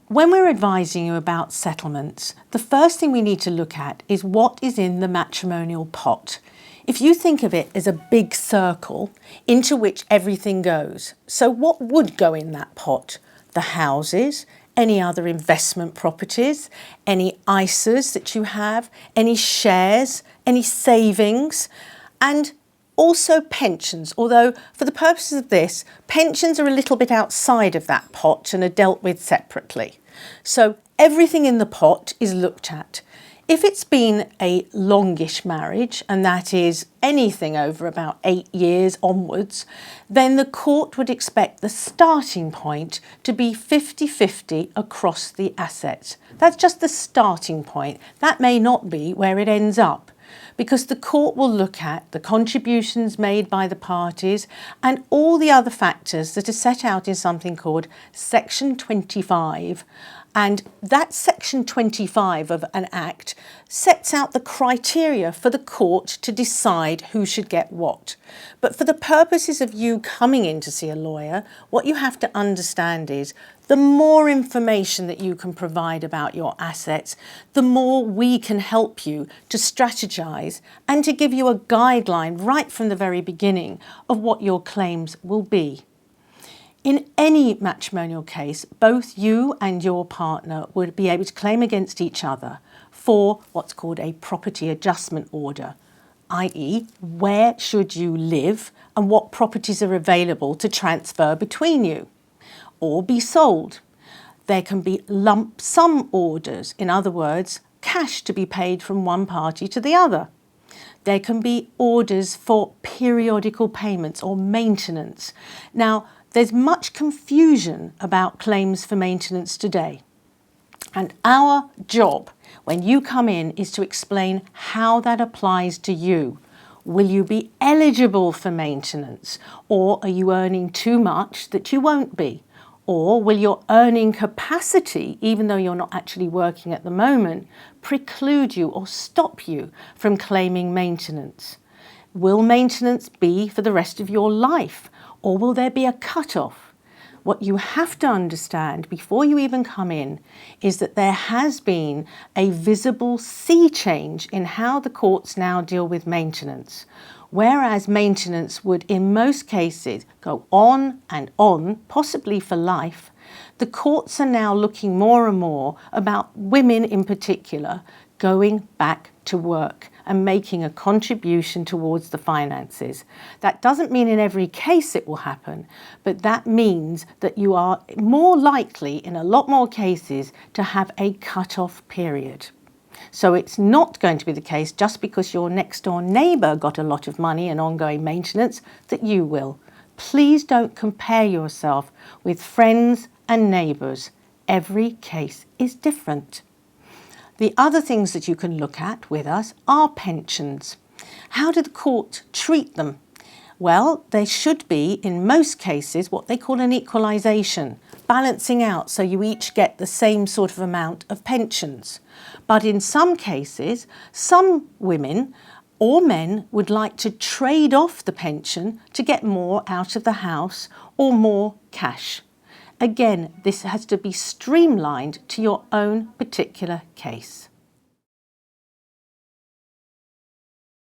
When we're advising you about settlements, the first thing we need to look at is what is in the matrimonial pot. If you think of it as a big circle into which everything goes, so what would go in that pot? The houses, any other investment properties, any ISAs that you have, any shares, any savings, and also pensions, although for the purposes of this, pensions are a little bit outside of that pot and are dealt with separately. So everything in the pot is looked at. If it's been a longish marriage, and that is anything over about 8 years onwards, then the court would expect the starting point to be 50-50 across the assets. That's just the starting point. That may not be where it ends up, because the court will look at the contributions made by the parties and all the other factors that are set out in something called Section 25. And that Section 25 of an Act sets out the criteria for the court to decide who should get what. But for the purposes of you coming in to see a lawyer, what you have to understand is the more information that you can provide about your assets, the more we can help you to strategise and to give you a guideline right from the very beginning of what your claims will be. In any matrimonial case, both you and your partner would be able to claim against each other for what's called a property adjustment order, i.e. where should you live and what properties are available to transfer between you or be sold. There can be lump sum orders, in other words, cash to be paid from one party to the other. There can be orders for periodical payments or maintenance. Now, there's much confusion about claims for maintenance today. And our job when you come in is to explain how that applies to you. Will you be eligible for maintenance? Or are you earning too much that you won't be? Or will your earning capacity, even though you're not actually working at the moment, preclude you or stop you from claiming maintenance? Will maintenance be for the rest of your life? Or will there be a cut-off? What you have to understand before you even come in is that there has been a visible sea change in how the courts now deal with maintenance. Whereas maintenance would in most cases go on and on, possibly for life, the courts are now looking more and more about women in particular going back to work and making a contribution towards the finances. That doesn't mean in every case it will happen, but that means that you are more likely in a lot more cases to have a cut-off period. So it's not going to be the case just because your next door neighbour got a lot of money and ongoing maintenance that you will. Please don't compare yourself with friends and neighbours. Every case is different. The other things that you can look at with us are pensions. How do the court treat them? Well, they should be, in most cases, what they call an equalisation, balancing out so you each get the same sort of amount of pensions. But in some cases, some women or men would like to trade off the pension to get more out of the house or more cash. Again, this has to be streamlined to your own particular case.